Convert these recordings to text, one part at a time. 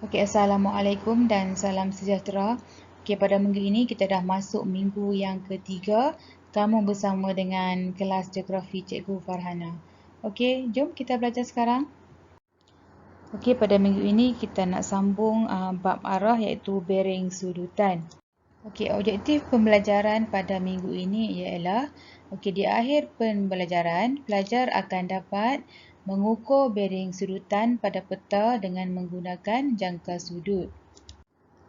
Okey, Assalamualaikum dan salam sejahtera. Okey, pada minggu ini kita dah masuk minggu yang ketiga. Kamu bersama dengan kelas geografi Cikgu Farhana. Okey, jom kita belajar sekarang. Okey, pada minggu ini kita nak sambung bab arah iaitu bearing sudutan. Okey, objektif pembelajaran pada minggu ini ialah di akhir pembelajaran, pelajar akan dapat mengukur bearing sudutan pada peta dengan menggunakan jangka sudut.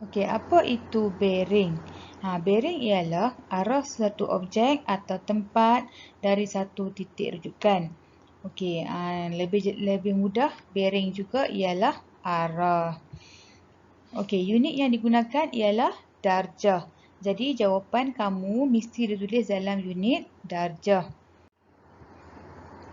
Okey, apa itu bearing? Bearing ialah arah suatu objek atau tempat dari satu titik rujukan. Okey, lebih mudah, bearing juga ialah arah. Okey, unit yang digunakan ialah darjah. Jadi, jawapan kamu mesti ditulis dalam unit darjah.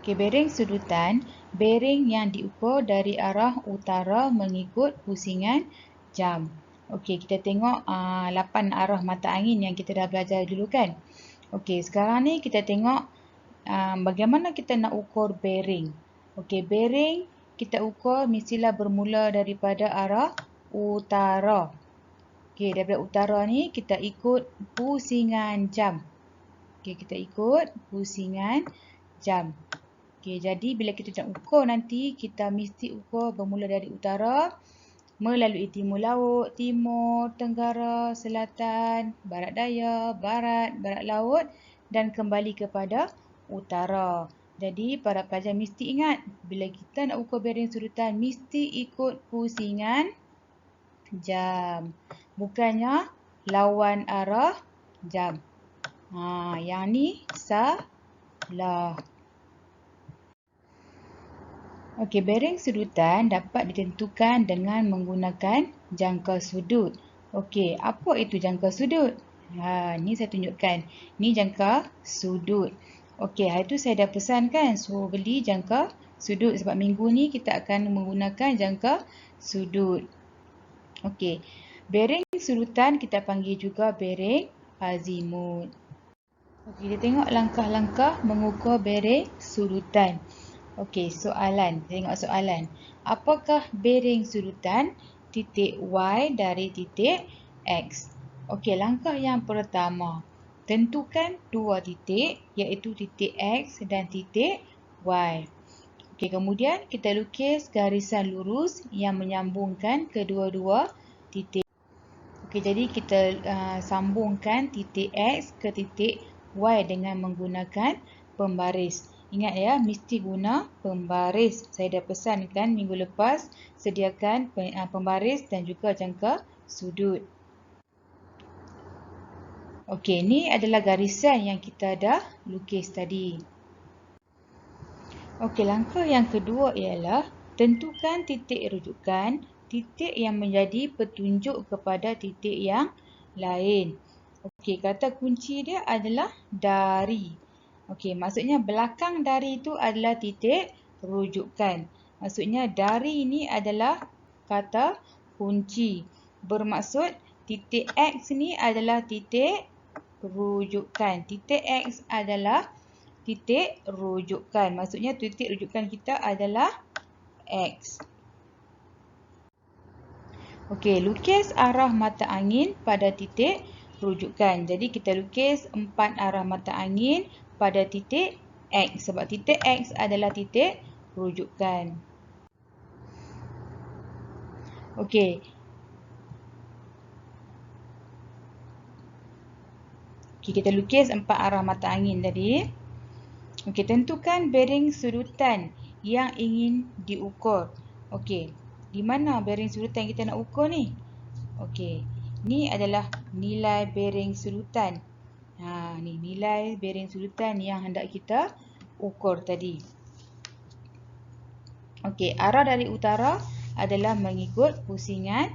Okey, bearing sudutan, bearing yang diukur dari arah utara mengikut pusingan jam. Okey, kita tengok 8 arah mata angin yang kita dah belajar dulu kan. Okey, sekarang ni kita tengok bagaimana kita nak ukur bearing. Okey, bearing kita ukur mestilah bermula daripada arah utara. Okey, daripada utara ni kita ikut pusingan jam. Okey, kita ikut pusingan jam. Okey, jadi bila kita nak ukur nanti, kita mesti ukur bermula dari utara, melalui timur laut, timur, tenggara, selatan, barat daya, barat laut dan kembali kepada utara. Jadi, para pelajar mesti ingat, bila kita nak ukur bearing sudutan, mesti ikut pusingan jam. Bukannya lawan arah jam. Yang ni salah. Okey, bearing sudutan dapat ditentukan dengan menggunakan jangka sudut. Okey, apa itu jangka sudut? Ni saya tunjukkan. Ni jangka sudut. Okey, hari tu saya dah pesan kan, suruh beli jangka sudut sebab minggu ni kita akan menggunakan jangka sudut. Okey, bearing sudutan kita panggil juga bearing azimut. Okey, kita tengok langkah-langkah mengukur bearing sudutan. Okey, soalan. Tengok soalan. Apakah bearing sudutan titik Y dari titik X? Okey, langkah yang pertama. Tentukan dua titik iaitu titik X dan titik Y. Okey, kemudian kita lukis garisan lurus yang menyambungkan kedua-dua titik. Okey, jadi kita sambungkan titik X ke titik Y dengan menggunakan pembaris. Ingat ya, mesti guna pembaris. Saya dah pesankan minggu lepas, sediakan pembaris dan juga jangka sudut. Okey, ni adalah garisan yang kita dah lukis tadi. Okey, langkah yang kedua ialah tentukan titik rujukan, titik yang menjadi petunjuk kepada titik yang lain. Okey, kata kunci dia adalah dari. Okey, maksudnya belakang dari itu adalah titik rujukan. Maksudnya dari ini adalah kata kunci. Bermaksud titik X ni adalah titik rujukan. Titik X adalah titik rujukan. Maksudnya titik rujukan kita adalah X. Okey, lukis arah mata angin pada titik rujukan. Jadi kita lukis 4 arah mata angin pada titik X sebab titik X adalah titik rujukan. Okey. Okey, kita lukis 4 arah mata angin tadi. Okey, tentukan bearing sudutan yang ingin diukur. Okey, di mana bearing sudutan kita nak ukur ni? Okey, ni adalah nilai bearing sudutan. Ni nilai bearing sudutan yang hendak kita ukur tadi. Okey, arah dari utara adalah mengikut pusingan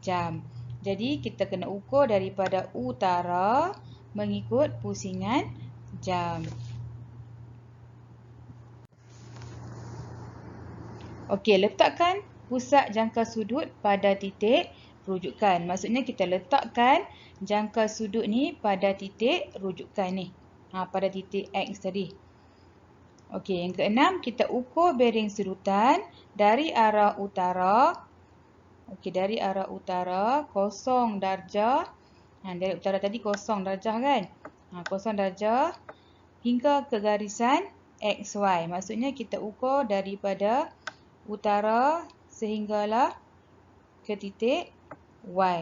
jam. Jadi, kita kena ukur daripada utara mengikut pusingan jam. Okey, letakkan pusat jangka sudut pada titik rujukan. Maksudnya kita letakkan jangka sudut ni pada titik rujukan ni. Pada titik X tadi. Okey, yang keenam, kita ukur bearing sudutan dari arah utara Okey, dari arah utara 0 darjah. Dari utara tadi 0 darjah kan? 0 darjah hingga ke garisan XY. Maksudnya kita ukur daripada utara sehinggalah ke titik Y.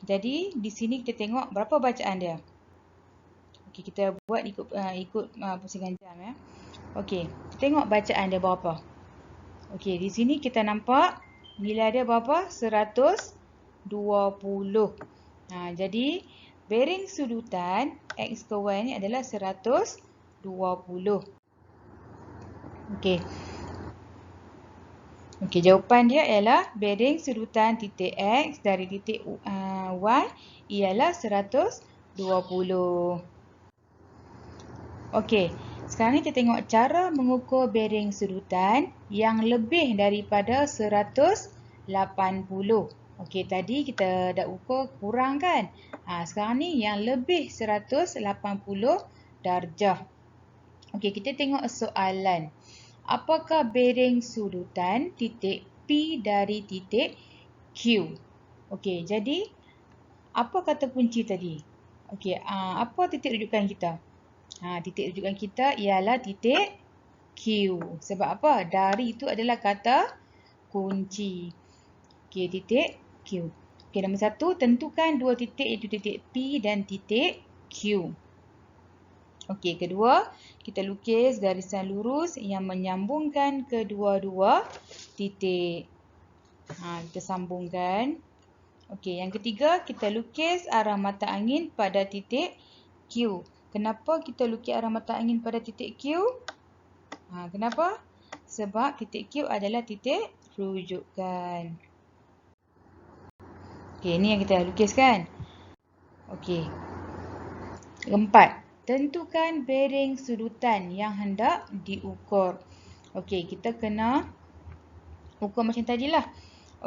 Jadi di sini kita tengok berapa bacaan dia. Okey, kita buat ikut pusingan jam ya. Okey, kita tengok bacaan dia berapa. Okey, di sini kita nampak nilai dia berapa? 120. Jadi bearing sudutan X ke Y ni adalah 120. Okey. Okey, jawapan dia ialah bearing sudutan titik X dari titik Y ialah 120. Okey, sekarang ni kita tengok cara mengukur bearing sudutan yang lebih daripada 180. Okey, tadi kita dah ukur kurang kan? Sekarang ni yang lebih 180 darjah. Okey, kita tengok soalan. Apakah bearing sudutan titik P dari titik Q? Okey, jadi apa kata kunci tadi? Okey, apa titik rujukan kita? Titik rujukan kita ialah titik Q. Sebab apa? Dari itu adalah kata kunci. Okey, titik Q. Okey, nombor 1, tentukan dua titik iaitu titik P dan titik Q. Okey, kedua, kita lukis garisan lurus yang menyambungkan kedua-dua titik. Kita sambungkan. Okey, yang ketiga, kita lukis arah mata angin pada titik Q. Kenapa kita lukis arah mata angin pada titik Q? Kenapa? Sebab titik Q adalah titik rujukan. Okey, ini yang kita lukiskan. Okey. Keempat, tentukan bearing sudutan yang hendak diukur. Okey, kita kena ukur macam tadilah.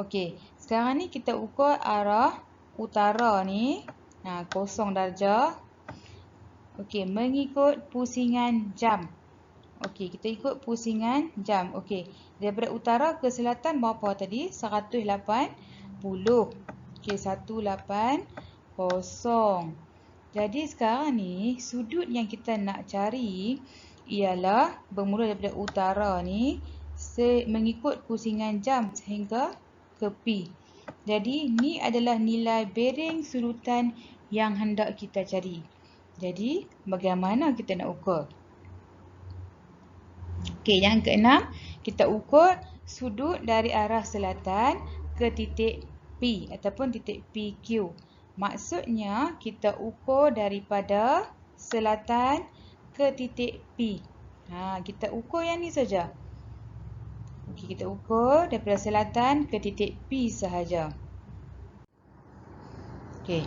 Okey, sekarang ni kita ukur arah utara ni. 0 darjah. Okey, mengikut pusingan jam. Okey, kita ikut pusingan jam. Okey, daripada utara ke selatan berapa tadi? 180. Okey, 180. Jadi sekarang ni sudut yang kita nak cari ialah bermula daripada utara ni mengikut pusingan jam sehingga ke P. Jadi ni adalah nilai bearing sudutan yang hendak kita cari. Jadi bagaimana kita nak ukur? Okey, yang keenam, kita ukur sudut dari arah selatan ke titik P ataupun titik PQ. Maksudnya kita ukur daripada selatan ke titik P. Kita ukur yang ni saja. Okey, kita ukur daripada selatan ke titik P sahaja. Okey,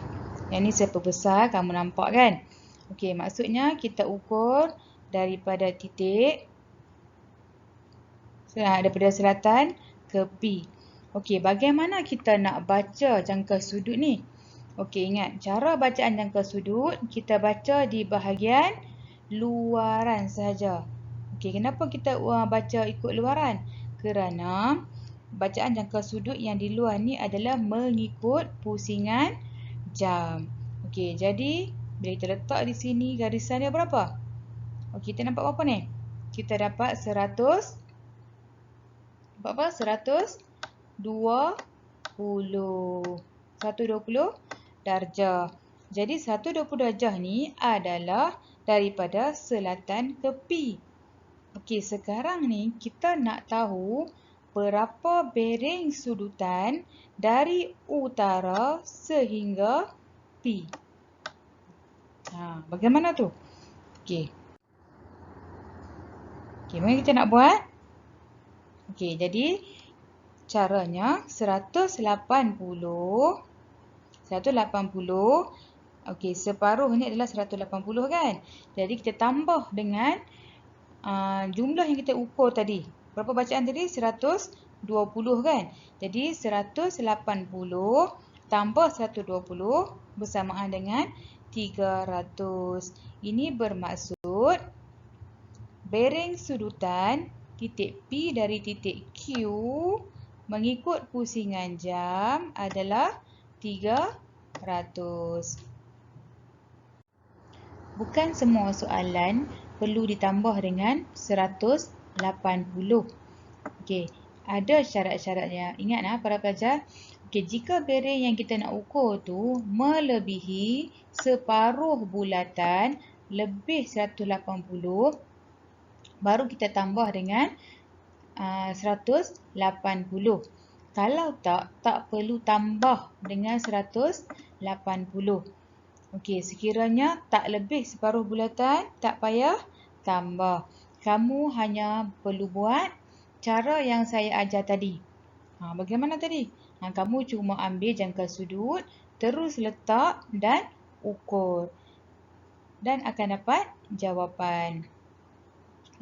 yang ni saya perbesar, kamu nampak kan? Okey, maksudnya kita ukur daripada titik daripada selatan ke P. Okey, bagaimana kita nak baca jangka sudut ni? Okey, ingat cara bacaan jangka sudut kita baca di bahagian luaran sahaja. Okey, kenapa kita baca ikut luaran? Kerana bacaan jangka sudut yang di luar ni adalah mengikut pusingan jam. Okey, jadi bila kita letak di sini garisan dia berapa? Okey, kita nampak berapa ni? Kita dapat 120 darjah. Jadi 120 darjah ni adalah daripada selatan ke P. Okey, sekarang ni kita nak tahu berapa bearing sudutan dari utara sehingga P. Bagaimana tu? Okey. Okey, mari kita nak buat. Okey, jadi caranya 180. Okey, separuh ni adalah 180 kan? Jadi kita tambah dengan jumlah yang kita ukur tadi. Berapa bacaan tadi? 120 kan? Jadi 180 tambah 120 bersamaan dengan 300. Ini bermaksud bearing sudutan titik P dari titik Q mengikut pusingan jam adalah 300. Bukan semua soalan perlu ditambah dengan 180. Okey, ada syarat-syaratnya. Ingat para pelajar. Okey, jika bearing yang kita nak ukur tu melebihi separuh bulatan lebih 180, baru kita tambah dengan 180. Kalau tak perlu tambah dengan 180. Okey, sekiranya tak lebih separuh bulatan, tak payah tambah. Kamu hanya perlu buat cara yang saya ajar tadi. Bagaimana tadi? Kamu cuma ambil jangka sudut, terus letak dan ukur. Dan akan dapat jawapan.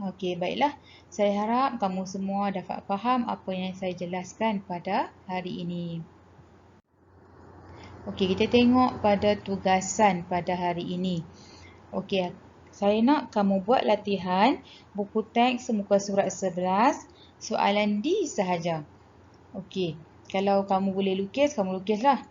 Okey, baiklah. Saya harap kamu semua dapat faham apa yang saya jelaskan pada hari ini. Okey, kita tengok pada tugasan pada hari ini. Okey, saya nak kamu buat latihan buku teks muka surat 11, soalan D sahaja. Okey, kalau kamu boleh lukis, kamu lukislah.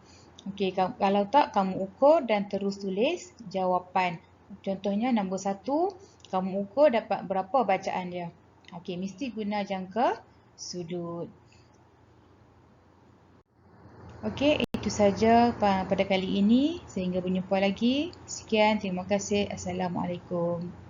Okey, kalau tak, kamu ukur dan terus tulis jawapan. Contohnya nombor 1, kamu ukur dapat berapa bacaan dia. Okey, mesti guna jangka sudut. Okey, itu saja pada kali ini. Sehingga berjumpa lagi. Sekian, terima kasih. Assalamualaikum.